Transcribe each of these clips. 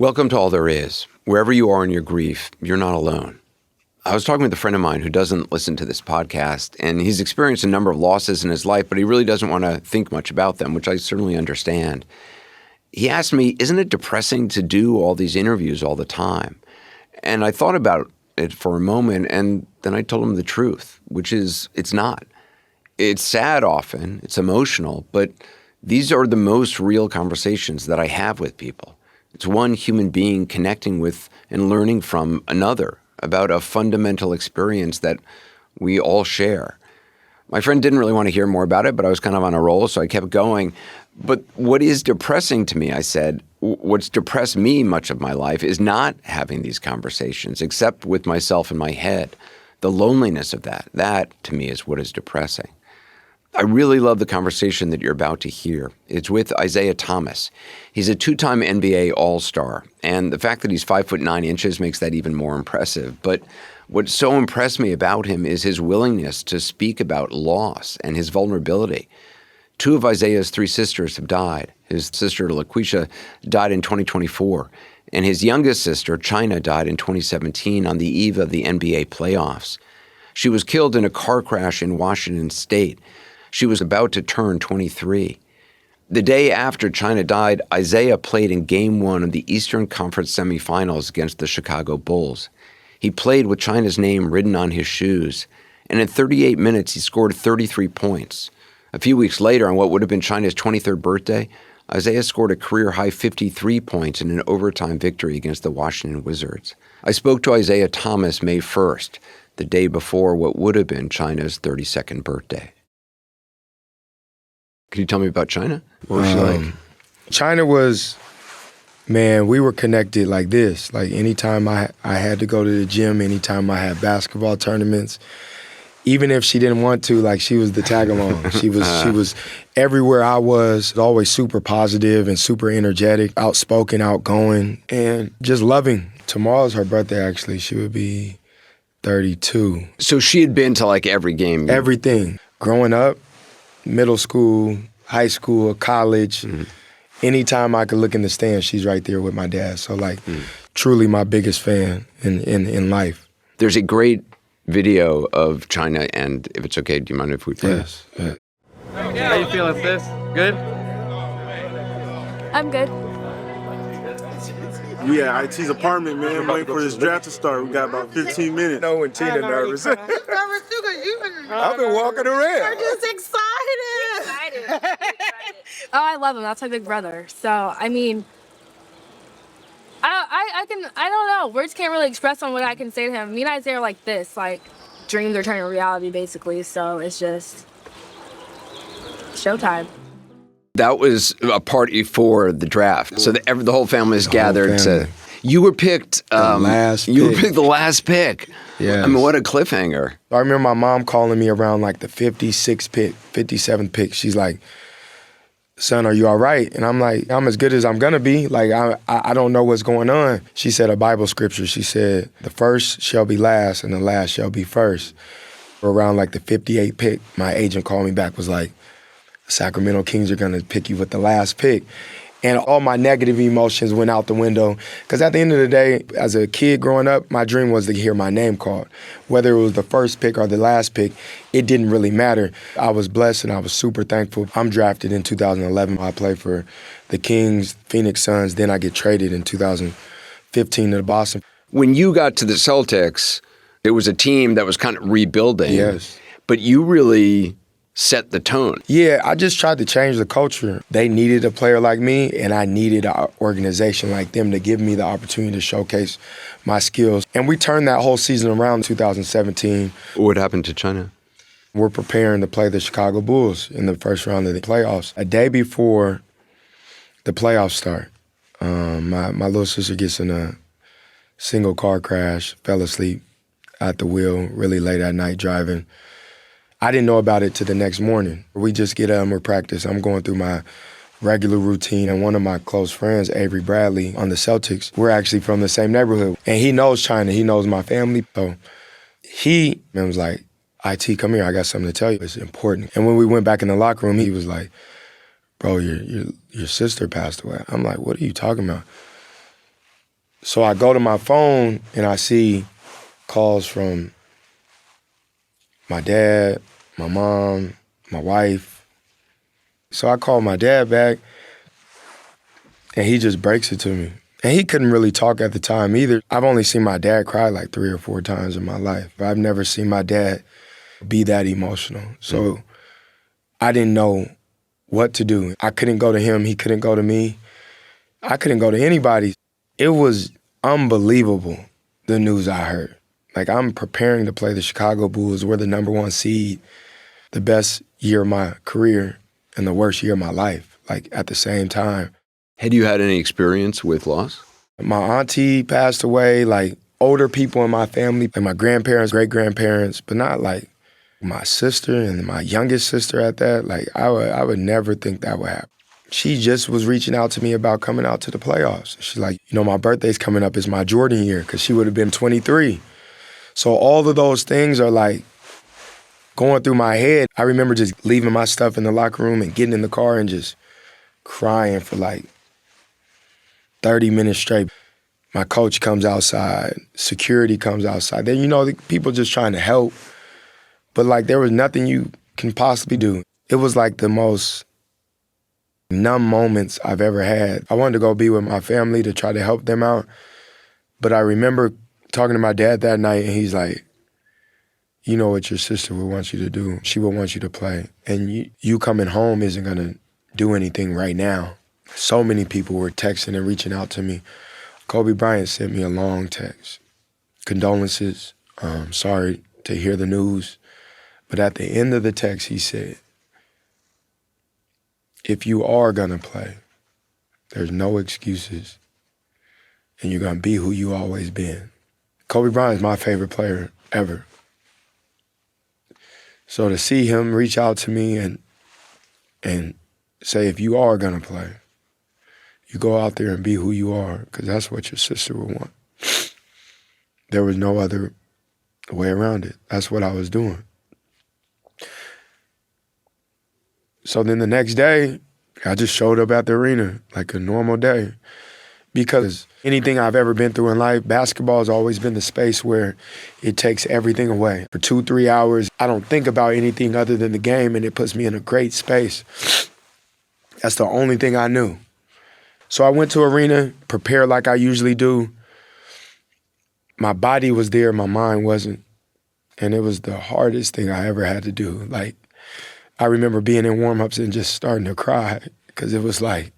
Welcome to All There Is. Wherever you are in your grief, you're not alone. I was talking with a friend of mine who doesn't listen to this podcast, and he's experienced a number of losses in his life, but he really doesn't want to think much about them, which I certainly understand. He asked me, isn't it depressing to do all these interviews all the time? And I thought about it for a moment, and then I told him the truth, which is it's not. It's sad often, it's emotional, but these are the most real conversations that I have with people. It's one human being connecting with and learning from another about a fundamental experience that we all share. My friend didn't really want to hear more about it, but I was kind of on a roll, so I kept going. But what is depressing to me, I said, what's depressed me much of my life is not having these conversations, except with myself in my head. The loneliness of that to me is what is depressing. I really love the conversation that you're about to hear. It's with Isaiah Thomas. He's a two-time NBA All-Star, and the fact that he's 5'9" makes that even more impressive. But what so impressed me about him is his willingness to speak about loss and his vulnerability. Two of Isaiah's three sisters have died. His sister, LaQuisha, died in 2024, and his youngest sister, Chyna, died in 2017 on the eve of the NBA playoffs. She was killed in a car crash in Washington State. She was about to turn 23. The day after Chyna died, Isaiah played in Game 1 of the Eastern Conference semifinals against the Chicago Bulls. He played with Chyna's name written on his shoes, and in 38 minutes he scored 33 points. A few weeks later, on what would have been Chyna's 23rd birthday, Isaiah scored a career-high 53 points in an overtime victory against the Washington Wizards. I spoke to Isaiah Thomas May 1st, the day before what would have been Chyna's 32nd birthday. Can you tell me about Chyna? What was she like? Chyna was, man, we were connected like this. Like anytime I had to go to the gym, anytime I had basketball tournaments, even if she didn't want to, like she was the tag along. She was everywhere I was, always super positive and super energetic, outspoken, outgoing, and just loving. Tomorrow's her birthday, actually. She would be 32. So she had been to like every game? Everything. Growing up, middle school, high school, college, anytime I could look in the stands, she's right there with my dad. So truly my biggest fan in life. There's a great video of Chyna, and if it's okay, do you mind if we play? Yes. Yeah. How you feeling, sis? Good? I'm good. We at IT's apartment, man, waiting for this draft to start. We got about 15 minutes. No, when Tina nervous. I've been walking around. We're just excited. Oh, I love him. That's my big brother. So, I mean, I don't know. Words can't really express on what I can say to him. Me and Isaiah are like this, like dreams are turning reality, basically. So it's just showtime. That was a party for the draft. So the whole family is gathered to. You were picked. You were picked the last pick. Yeah. I mean, what a cliffhanger. I remember my mom calling me around like the 56th pick, 57th pick. She's like, "Son, are you all right?" And I'm like, "I'm as good as I'm gonna be. Like, I don't know what's going on." She said a Bible scripture. She said, "The first shall be last, and the last shall be first." Around like the 58th pick, my agent called me back, was like, "Sacramento Kings are gonna pick you with the last pick." And all my negative emotions went out the window. Because at the end of the day, as a kid growing up, my dream was to hear my name called. Whether it was the first pick or the last pick, it didn't really matter. I was blessed and I was super thankful. I'm drafted in 2011. I played for the Kings, Phoenix Suns. Then I get traded in 2015 to Boston. When you got to the Celtics, it was a team that was kind of rebuilding. Yes. But you really set the tone. Yeah, I just tried to change the culture. They needed a player like me, and I needed an organization like them to give me the opportunity to showcase my skills. And we turned that whole season around in 2017. What happened to Chyna? We're preparing to play the Chicago Bulls in the first round of the playoffs. A day before the playoffs start, my little sister gets in a single car crash, fell asleep at the wheel really late at night driving. I didn't know about it till the next morning. We just get up and we're practice. I'm going through my regular routine, and one of my close friends, Avery Bradley, on the Celtics, we're actually from the same neighborhood. And he knows Chyna. He knows my family. So he was like, "IT, come here. I got something to tell you. It's important." And when we went back in the locker room, he was like, "Bro, your sister passed away." I'm like, "What are you talking about?" So I go to my phone and I see calls from my dad, my mom, my wife. So I call my dad back and he just breaks it to me. And he couldn't really talk at the time either. I've only seen my dad cry like 3 or 4 times in my life. I've never seen my dad be that emotional. So I didn't know what to do. I couldn't go to him. He couldn't go to me. I couldn't go to anybody. It was unbelievable, the news I heard. Like, I'm preparing to play the Chicago Bulls. We're the #1 seed, the best year of my career and the worst year of my life, like, at the same time. Had you had any experience with loss? My auntie passed away, like, older people in my family, like my grandparents, great-grandparents, but not, like, my sister and my youngest sister at that. Like, I would never think that would happen. She just was reaching out to me about coming out to the playoffs. She's like, you know, my birthday's coming up. It's my Jordan year, because she would have been 23. So all of those things are, like, going through my head. I remember just leaving my stuff in the locker room and getting in the car and just crying for, like, 30 minutes straight. My coach comes outside. Security comes outside. Then, you know, the people just trying to help. But, like, there was nothing you can possibly do. It was, like, the most numb moments I've ever had. I wanted to go be with my family to try to help them out. But I remember talking to my dad that night, and he's like, you know what your sister would want you to do. She would want you to play. And you coming home isn't going to do anything right now. So many people were texting and reaching out to me. Kobe Bryant sent me a long text. Condolences. Sorry to hear the news. But at the end of the text, he said, if you are going to play, there's no excuses, and you're going to be who you always been. Kobe Bryant's my favorite player ever. So to see him reach out to me and say, if you are going to play, you go out there and be who you are, because that's what your sister would want. There was no other way around it. That's what I was doing. So then the next day, I just showed up at the arena like a normal day, because anything I've ever been through in life, basketball has always been the space where it takes everything away. For 2-3 hours, I don't think about anything other than the game, and it puts me in a great space. That's the only thing I knew. So I went to arena, prepared like I usually do. My body was there, my mind wasn't. And it was the hardest thing I ever had to do. Like, I remember being in warm-ups and just starting to cry, because it was like,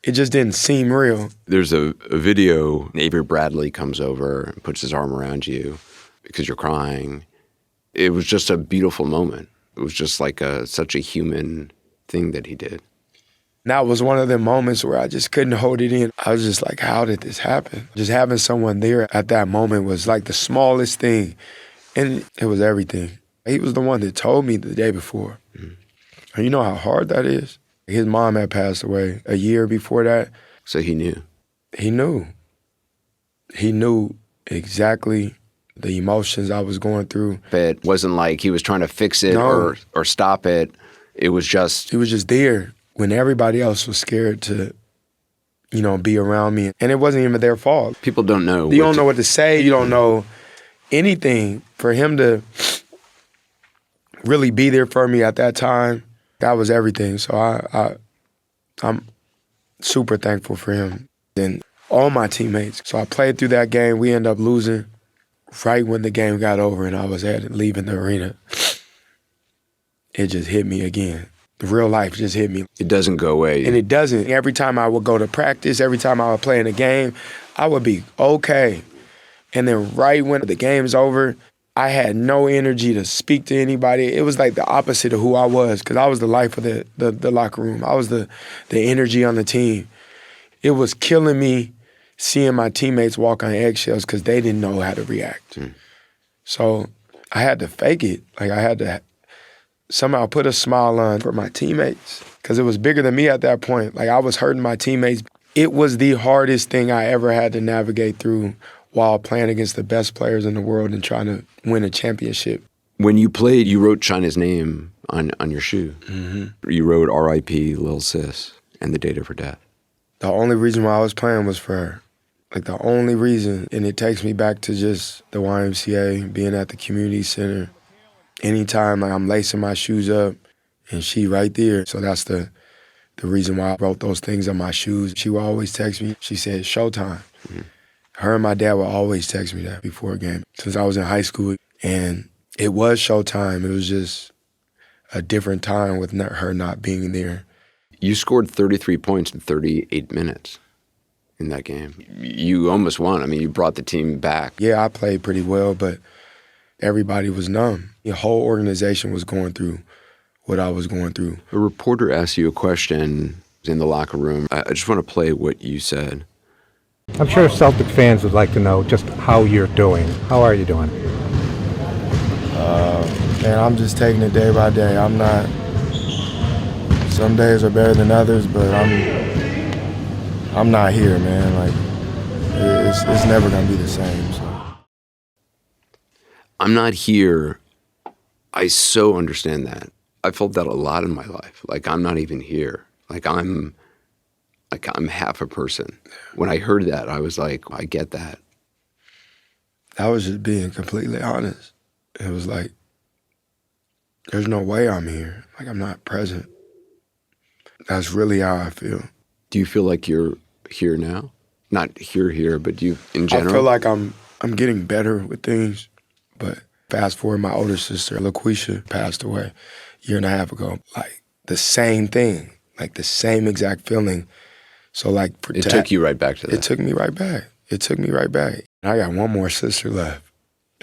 it just didn't seem real. There's a video. Avery Bradley comes over and puts his arm around you because you're crying. It was just a beautiful moment. It was just like such a human thing that he did. That was one of the moments where I just couldn't hold it in. I was just like, how did this happen? Just having someone there at that moment was like the smallest thing, and it was everything. He was the one that told me the day before. Mm. And you know how hard that is? His mom had passed away a year before that. So he knew? He knew. He knew exactly the emotions I was going through. It wasn't like he was trying to fix it or stop it. It was just... He was just there when everybody else was scared to, you know, be around me. And it wasn't even their fault. People don't know. You don't know what to say. You don't know anything. For him to really be there for me at that time, that was everything. So I'm super thankful for him and all my teammates. So I played through that game. We ended up losing right when the game got over and I was leaving the arena. It just hit me again. The real life just hit me. It doesn't go away. And it doesn't. Every time I would go to practice, every time I would play in a game, I would be okay. And then right when the game's over, I had no energy to speak to anybody. It was like the opposite of who I was, because I was the life of the locker room. I was the energy on the team. It was killing me seeing my teammates walk on eggshells because they didn't know how to react. Mm. So I had to fake it. Like, I had to somehow put a smile on for my teammates, because it was bigger than me at that point. Like, I was hurting my teammates. It was the hardest thing I ever had to navigate through while playing against the best players in the world and trying to win a championship. When you played, you wrote Chyna's name on your shoe. Mm-hmm. You wrote R.I.P. Lil Sis and the date of her death. The only reason why I was playing was for her. Like the only reason, and it takes me back to just the YMCA, being at the community center. Anytime like I'm lacing my shoes up and she right there. So that's the reason why I wrote those things on my shoes. She would always text me. She said, showtime. Mm-hmm. Her and my dad would always text me that before a game since I was in high school. And it was showtime. It was just a different time with her not being there. You scored 33 points in 38 minutes in that game. You almost won. I mean, you brought the team back. Yeah, I played pretty well, but everybody was numb. The whole organization was going through what I was going through. A reporter asked you a question in the locker room. I just want to play what you said. I'm sure Celtic fans would like to know just how you're doing. How are you doing? Man, I'm just taking it day by day. I'm not. Some days are better than others, but I'm not here, man. Like it's never gonna be the same. So. I'm not here. I so understand that. I felt that a lot in my life. Like I'm not even here. Like I'm half a person. When I heard that, I was like, I get that. I was just being completely honest. It was like, there's no way I'm here. Like I'm not present. That's really how I feel. Do you feel like you're here now? Not here, but you in general? I feel like I'm getting better with things. But fast forward, my older sister, LaQuisha, passed away a year and a half ago. Like the same thing, like the same exact feeling. So like it took you right back to that. It took me right back. It took me right back. I got one more sister left.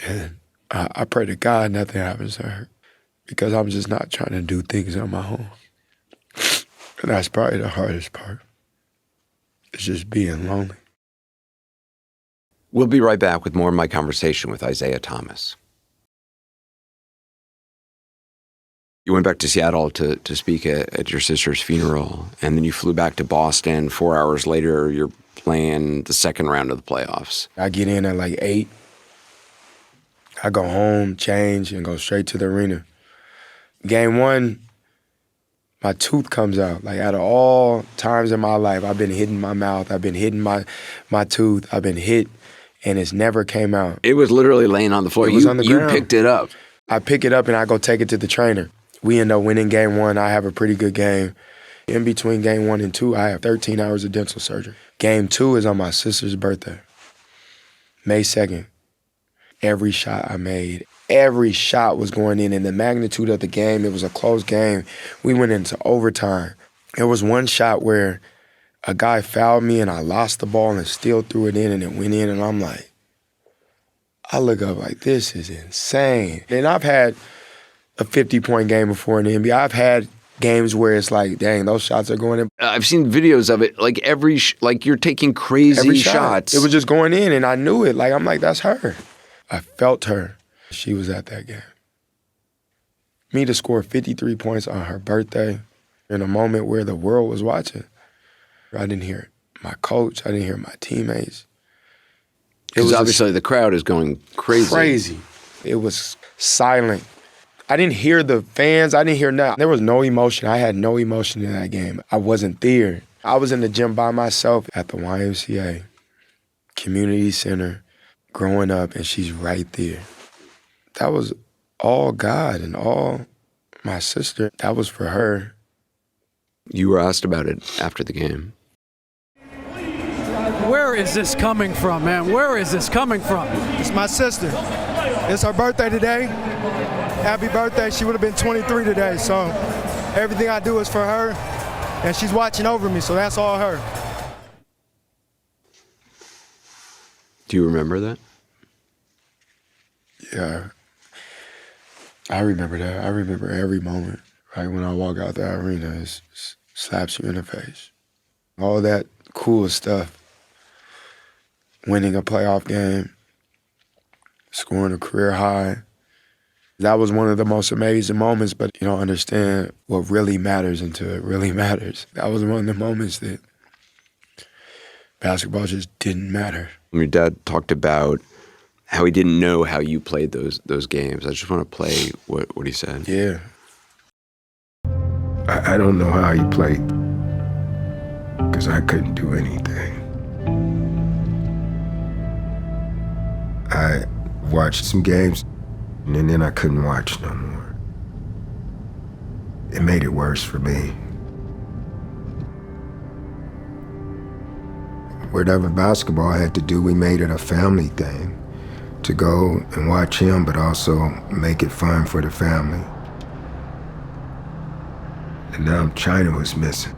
And I pray to God nothing happens to her because I'm just not trying to do things on my own. And that's probably the hardest part. It's just being lonely. We'll be right back with more of my conversation with Isaiah Thomas. You went back to Seattle to speak at your sister's funeral, and then you flew back to Boston. 4 hours later, you're playing the second round of the playoffs. I get in at like 8. I go home, change, and go straight to the arena. Game 1, my tooth comes out. Like out of all times in my life, I've been hitting my mouth, I've been hitting my tooth, I've been hit, and it's never came out. It was literally laying on the floor. It was on the ground. You picked it up. I pick it up and I go take it to the trainer. We end up winning game 1. I have a pretty good game. In between game 1 and 2, I have 13 hours of dental surgery. Game 2 is on my sister's birthday, May 2nd. Every shot I made, every shot was going in. And the magnitude of the game, it was a close game. We went into overtime. There was one shot where a guy fouled me and I lost the ball and still threw it in and it went in. And I'm like, I look up like, this is insane. And I've had a 50-point game before in the NBA. I've had games where it's like, dang, those shots are going in. I've seen videos of it, like like you're taking crazy shots. It was just going in and I knew it. Like, I'm like, that's her. I felt her. She was at that game. Me to score 53 points on her birthday in a moment where the world was watching. I didn't hear my coach. I didn't hear my teammates. Because obviously the crowd is going crazy. Crazy. It was silent. I didn't hear the fans. I didn't hear nothing. There was no emotion. I had no emotion in that game. I wasn't there. I was in the gym by myself at the YMCA, community center, growing up, and she's right there. That was all God and all my sister. That was for her. You were asked about it after the game. Where is this coming from, man? Where is this coming from? It's my sister. It's her birthday today. Happy birthday. She would have been 23 today, so everything I do is for her, and she's watching over me, so that's all her. Do you remember that? Yeah. I remember that. I remember every moment. Right when I walk out that arena, it slaps you in the face. All that cool stuff. Winning a playoff game, scoring a career high. That was one of the most amazing moments, but you don't understand what really matters until it really matters. That was one of the moments that basketball just didn't matter. Your dad talked about how he didn't know how you played those games. I just want to play what he said. Yeah. I don't know how he played because I couldn't do anything. watched some games, and then I couldn't watch no more. It made it worse for me. Whatever basketball had to do, we made it a family thing to go and watch him, but also make it fun for the family. And now Chyna was missing.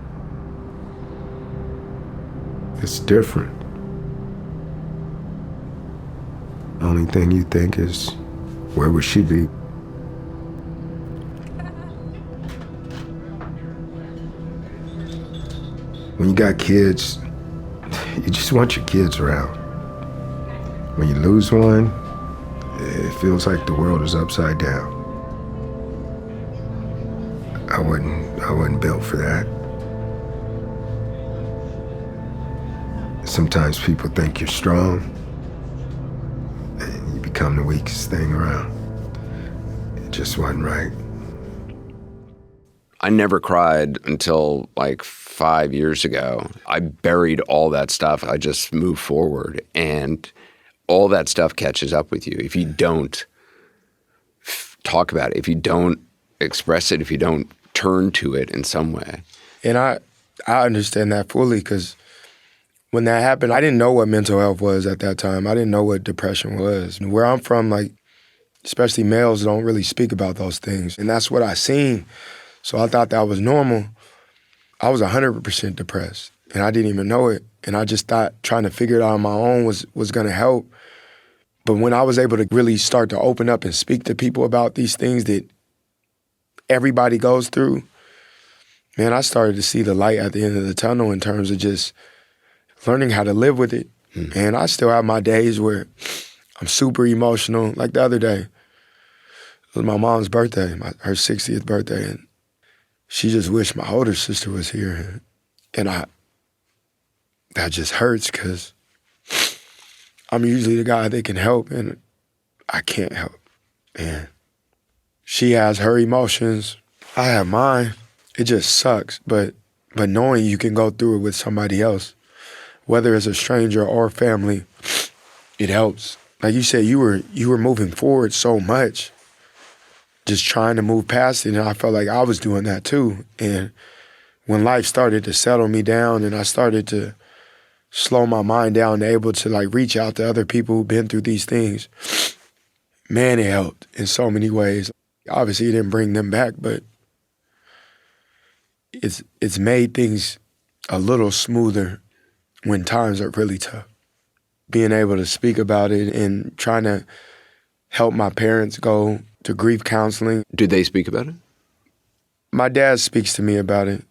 It's different. The only thing you think is, where would she be? When you got kids, you just want your kids around. When you lose one, it feels like the world is upside down. I wasn't built for that. Sometimes people think you're strong, and you become the weakest thing around. It just wasn't right. I never cried until like 5 years ago. I buried all that stuff. I just moved forward, and all that stuff catches up with you if you don't talk about it, if you don't express it, if you don't turn to it in some way. And I understand that fully, because when that happened, I didn't know what mental health was at that time. I didn't know what depression was. And where I'm from, like, especially males don't really speak about those things. And that's what I seen. So I thought that was normal. I was 100% depressed, and I didn't even know it. And I just thought trying to figure it out on my own was going to help. But when I was able to really start to open up and speak to people about these things that everybody goes through, man, I started to see the light at the end of the tunnel in terms of just learning how to live with it. And I still have my days where I'm super emotional. Like the other day, it was my mom's birthday, her 60th birthday, and she just wished my older sister was here. And that just hurts, because I'm usually the guy that can help, and I can't help. And she has her emotions, I have mine. It just sucks, but knowing you can go through it with somebody else, whether it's a stranger or family, it helps. Like you said, you were moving forward so much, just trying to move past it, and I felt like I was doing that too. And when life started to settle me down and I started to slow my mind down and able to like reach out to other people who've been through these things, man, it helped in so many ways. Obviously, it didn't bring them back, but it's made things a little smoother when times are really tough. Being able to speak about it and trying to help my parents go to grief counseling. Do they speak about it? My dad speaks to me about it,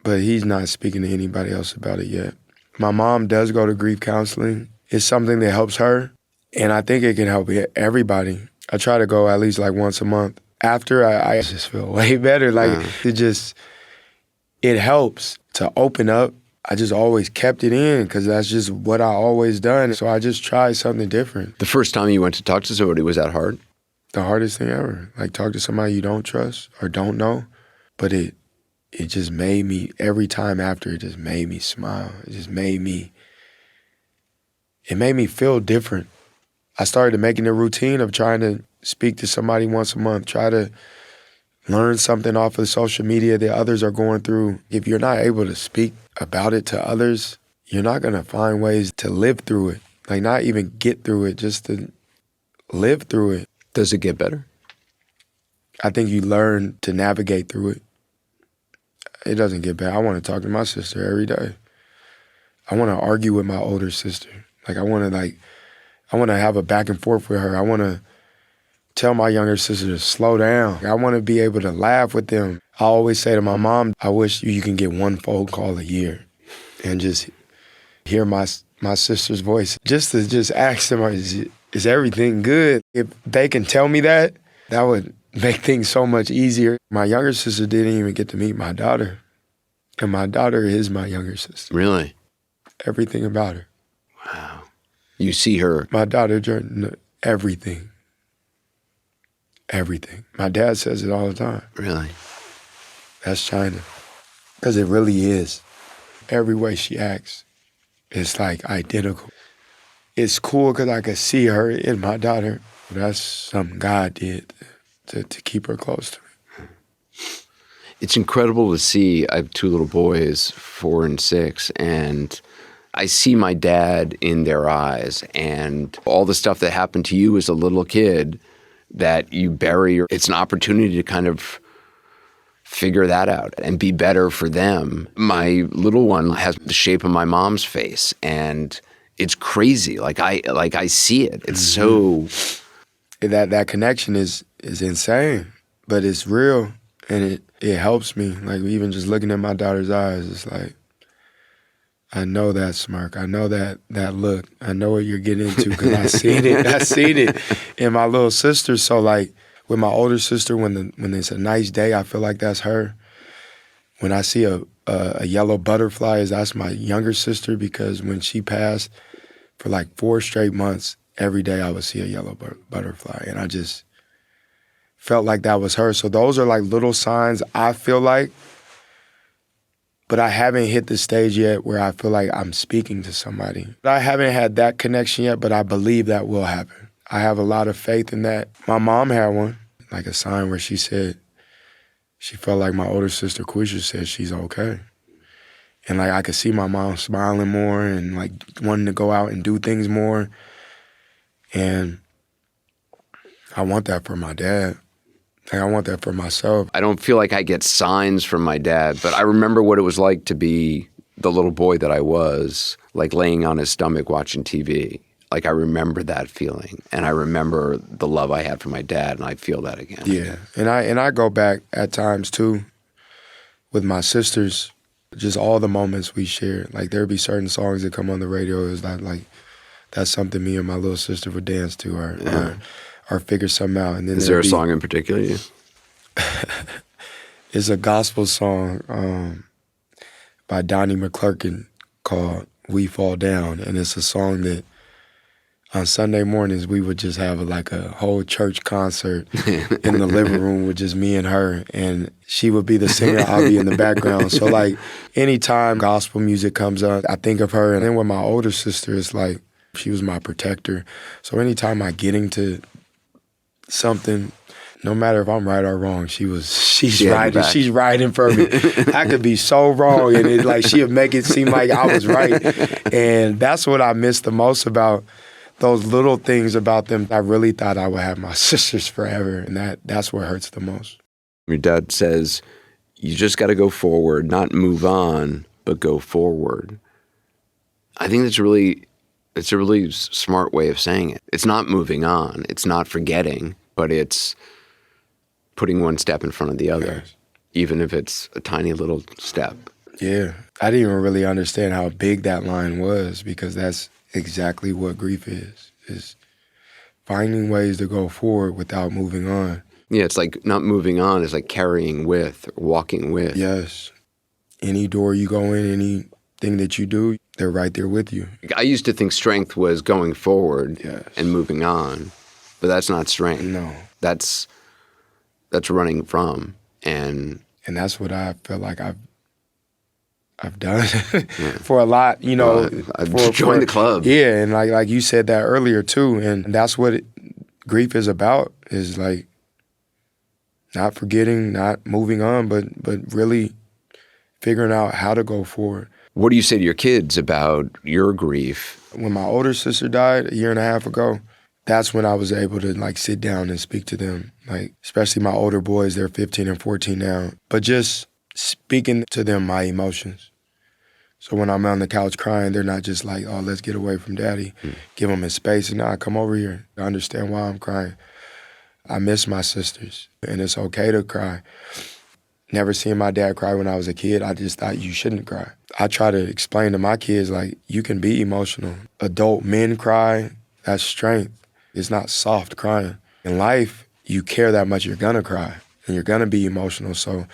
but he's not speaking to anybody else about it yet. My mom does go to grief counseling. It's something that helps her, and I think it can help everybody. I try to go at least like once a month. After, I just feel way better. Like, it helps to open up. I just always kept it in because that's just what I always done. So I just tried something different. The first time you went to talk to somebody, was that hard? The hardest thing ever. Like, talk to somebody you don't trust or don't know. But it just made me, every time after, it just made me smile. It made me feel different. I started making a routine of trying to speak to somebody once a month, try to learn something off of social media that others are going through. If you're not able to speak about it to others, you're not going to find ways to live through it. Like, not even get through it, just to live through it. Does it get better? I think you learn to navigate through it. It doesn't get better. I want to talk to my sister every day. I want to argue with my older sister. Like, I want to have a back and forth with her. I want to tell my younger sister to slow down. I want to be able to laugh with them. I always say to my mom, I wish you can get one phone call a year and just hear my sister's voice. Just to ask them, is everything good? If they can tell me that would make things so much easier. My younger sister didn't even get to meet my daughter. And my daughter is my younger sister. Really? Everything about her. Wow. You see her? My daughter, everything. Everything. My dad says it all the time. Really? That's Chyna. Because it really is. Every way she acts, it's like identical. it's cool because I could see her in my daughter. That's something God did to keep her close to me. It's incredible to see. I have two little boys, 4 and 6, and I see my dad in their eyes, and all the stuff that happened to you as a little kid that you bury. It's an opportunity to kind of figure that out and be better for them. My little one has the shape of my mom's face, and it's crazy. Like I see it. It's so that connection is insane, but it's real, and it helps me. Like even just looking at my daughter's eyes, it's like I know that smirk. I know that look. I know what you're getting into because I seen it. I seen it in my little sister. So like with my older sister, when it's a nice day, I feel like that's her. When I see a yellow butterfly, that's my younger sister, because when she passed, for like 4 straight months, every day I would see a yellow butterfly, and I just felt like that was her. So those are like little signs, I feel like, but I haven't hit the stage yet where I feel like I'm speaking to somebody. I haven't had that connection yet, but I believe that will happen. I have a lot of faith in that. My mom had one, like a sign where she said she felt like my older sister, LaQuisha, said she's okay. And like I could see my mom smiling more and like wanting to go out and do things more. And I want that for my dad. Like I want that for myself. I don't feel like I get signs from my dad, but I remember what it was like to be the little boy that I was, like laying on his stomach watching TV. Like I remember that feeling, and I remember the love I had for my dad, and I feel that again. Yeah, and I go back at times too with my sisters, just all the moments we shared. Like there'd be certain songs that come on the radio. It was like that's something me and my little sister would dance to, or figure something out. And then is there a song in particular? It's a gospel song by Donnie McClurkin called "We Fall Down," and it's a song that on Sunday mornings we would just have a whole church concert in the living room with just me and her, and she would be the singer, I'll be in the background. So like anytime gospel music comes on, I think of her. And then with my older sister, it's like she was my protector. So anytime I get into something, no matter if I'm right or wrong, she's riding for me. I could be so wrong, and she'd make it seem like I was right. And that's what I miss the most about those little things about them. I really thought I would have my sisters forever, and that's what hurts the most. Your dad says, you just got to go forward, not move on, but go forward. I think it's a really smart way of saying it. It's not moving on. It's not forgetting, but it's putting one step in front of the other, yes, even if it's a tiny little step. Yeah. I didn't even really understand how big that line was, because that's exactly what grief is finding ways to go forward without moving on. Yeah, it's like not moving on is like carrying with, or walking with. Yes. Any door you go in, anything that you do, they're right there with you. I used to think strength was going forward, yes, and moving on, but that's not strength. No. That's running from, and that's what I feel like I've done for a lot, I've joined the club. Yeah, and like you said that earlier too, and that's what grief is about, is like not forgetting, not moving on, but really figuring out how to go forward. What do you say to your kids about your grief? When my older sister died 1.5 years ago, that's when I was able to sit down and speak to them, especially my older boys. They're 15 and 14 now, but just speaking to them my emotions. So when I'm on the couch crying, they're not just like, oh, let's get away from daddy. Give them his space, and nah, come over here. I understand why I'm crying. I miss my sisters, and it's okay to cry. Never seen my dad cry when I was a kid. I just thought you shouldn't cry. I try to explain to my kids, you can be emotional. Adult men cry, that's strength. It's not soft crying. In life, you care that much, you're gonna cry, and you're gonna be emotional. So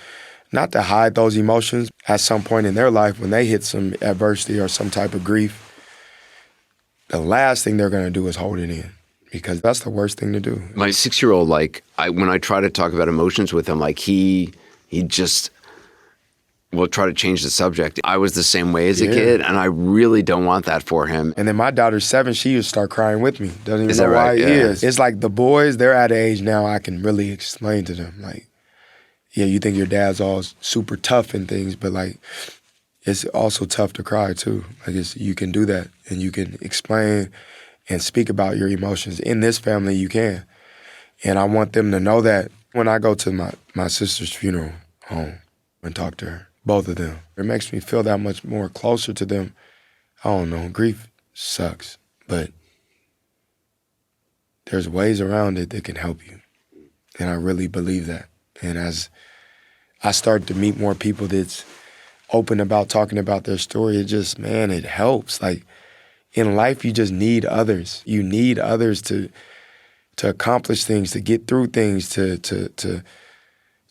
not to hide those emotions. At some point in their life, when they hit some adversity or some type of grief, the last thing they're gonna do is hold it in, because that's the worst thing to do. My 6-year-old, when I try to talk about emotions with him, he just, will try to change the subject. I was the same way as a Yeah. kid, and I really don't want that for him. And then my daughter's 7, she used to start crying with me. Doesn't even Is know that why right? it Yeah. is. It's like the boys, they're at an age now I can really explain to them. Like, yeah, you think your dad's all super tough and things, but like, it's also tough to cry too. Like, you can do that, and you can explain and speak about your emotions. In this family, you can. And I want them to know that when I go to my sister's funeral home and talk to her, both of them, it makes me feel that much more closer to them. I don't know, grief sucks, but there's ways around it that can help you. And I really believe that. And as I start to meet more people that's open about talking about their story, it just, man, it helps. Like, in life, you just need others. You need others to accomplish things, to get through things, to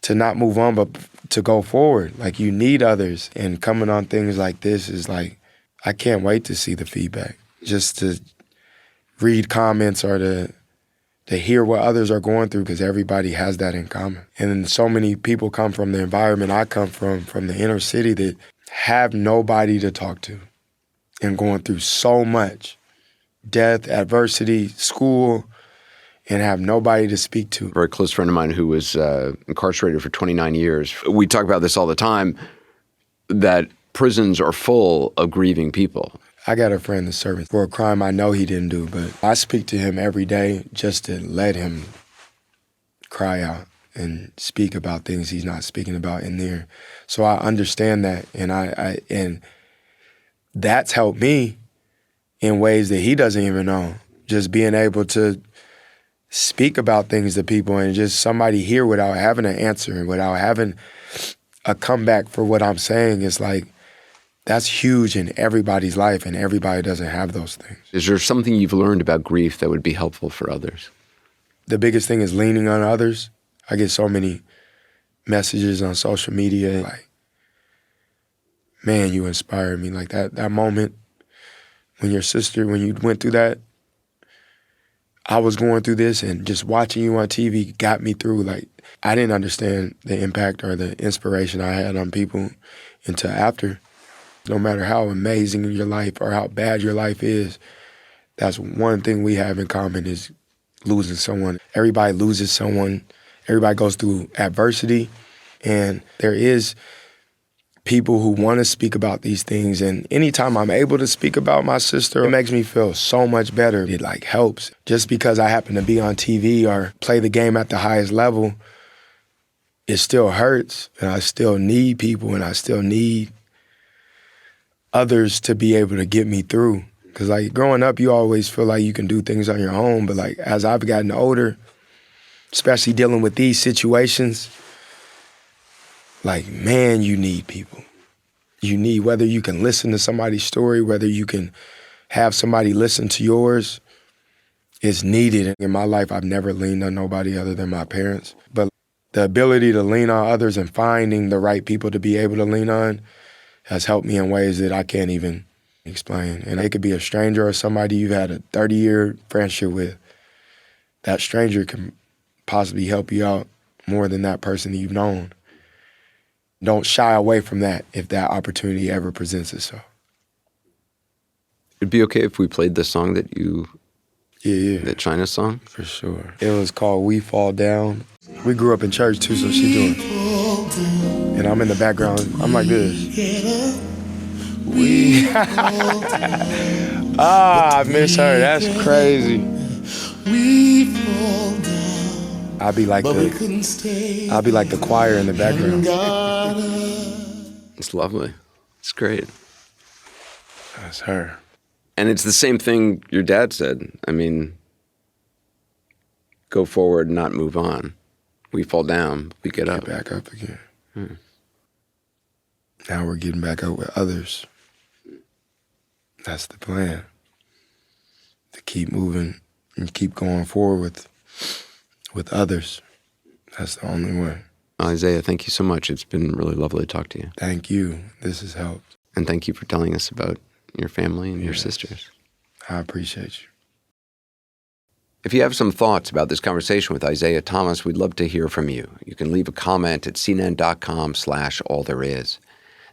not move on, but to go forward. Like, you need others. And coming on things like this is like, I can't wait to see the feedback. Just to read comments or to hear what others are going through, because everybody has that in common. And so many people come from the environment I come from the inner city, that have nobody to talk to and going through so much death, adversity, school, and have nobody to speak to. A very close friend of mine who was incarcerated for 29 years. We talk about this all the time, that prisons are full of grieving people. I got a friend that's serving for a crime I know he didn't do, but I speak to him every day just to let him cry out and speak about things he's not speaking about in there. So I understand that, and and that's helped me in ways that he doesn't even know. Just being able to speak about things to people and just somebody hear without having an answer and without having a comeback for what I'm saying is like, that's huge in everybody's life, and everybody doesn't have those things. Is there something you've learned about grief that would be helpful for others? The biggest thing is leaning on others. I get so many messages on social media like, man, you inspired me. Like that moment when you went through that, I was going through this, and just watching you on TV got me through. Like, I didn't understand the impact or the inspiration I had on people until after. No matter how amazing your life or how bad your life is, that's one thing we have in common is losing someone. Everybody loses someone. Everybody goes through adversity. And there is people who want to speak about these things. And anytime I'm able to speak about my sister, it makes me feel so much better. It like helps. Just because I happen to be on TV or play the game at the highest level, it still hurts. And I still need people, and I still need others to be able to get me through. Because like growing up, you always feel like you can do things on your own. But like as I've gotten older, especially dealing with these situations, like, man, you need people. You need, whether you can listen to somebody's story, whether you can have somebody listen to yours, it's needed. In my life, I've never leaned on nobody other than my parents. But the ability to lean on others and finding the right people to be able to lean on has helped me in ways that I can't even explain. And it could be a stranger or somebody you've had a 30-year friendship with. That stranger can possibly help you out more than that person that you've known. Don't shy away from that if that opportunity ever presents itself. It'd be okay if we played the song that the Chyna song? For sure. It was called We Fall Down. We grew up in church too, so she doing it. And I'm in the background, I'm like this. I miss her, that's crazy. I'll be like the choir in the background. It's lovely. It's great. That's her. And it's the same thing your dad said. I mean, go forward, not move on. We fall down, we get up. Back up again. Now we're getting back up with others. That's the plan. To keep moving and keep going forward with others. That's the only way. Isaiah, thank you so much. It's been really lovely to talk to you. Thank you. This has helped. And thank you for telling us about your family and your sisters. I appreciate you. If you have some thoughts about this conversation with Isaiah Thomas, we'd love to hear from you. You can leave a comment at cnn.com/allthereis.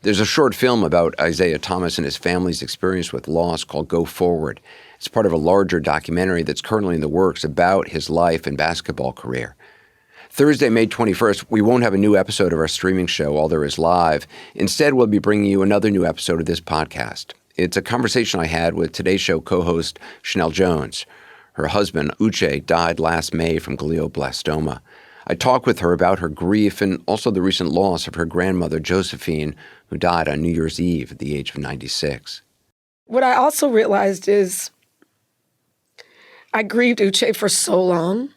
There's a short film about Isaiah Thomas and his family's experience with loss called Go Forward. It's part of a larger documentary that's currently in the works about his life and basketball career. Thursday, May 21st, we won't have a new episode of our streaming show, All There Is Live. Instead, we'll be bringing you another new episode of this podcast. It's a conversation I had with Today's Show co-host Chanel Jones. Her husband, Uche, died last May from glioblastoma. I talked with her about her grief and also the recent loss of her grandmother, Josephine, who died on New Year's Eve at the age of 96. What I also realized is I grieved Uche for so long.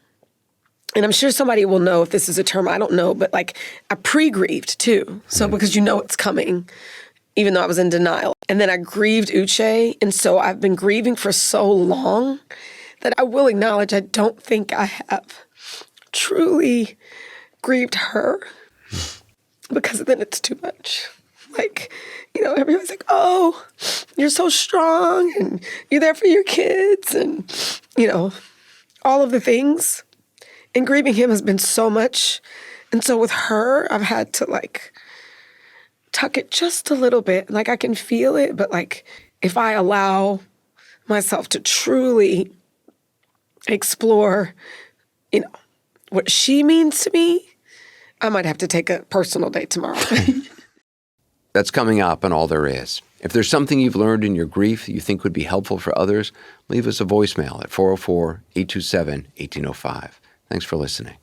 And I'm sure somebody will know if this is a term, I don't know, but like I pre-grieved too. So because you know it's coming, even though I was in denial. And then I grieved Uche. And so I've been grieving for so long that I will acknowledge I don't think I have truly grieved her, because then it's too much. Like, you know, everybody's like, oh, you're so strong and you're there for your kids and, you know, all of the things. And grieving him has been so much. And so with her, I've had to like tuck it just a little bit. Like I can feel it, but like if I allow myself to truly explore, you know, what she means to me, I might have to take a personal day tomorrow. That's coming up on All There Is. If there's something you've learned in your grief that you think would be helpful for others, leave us a voicemail at 404-827-1805. Thanks for listening.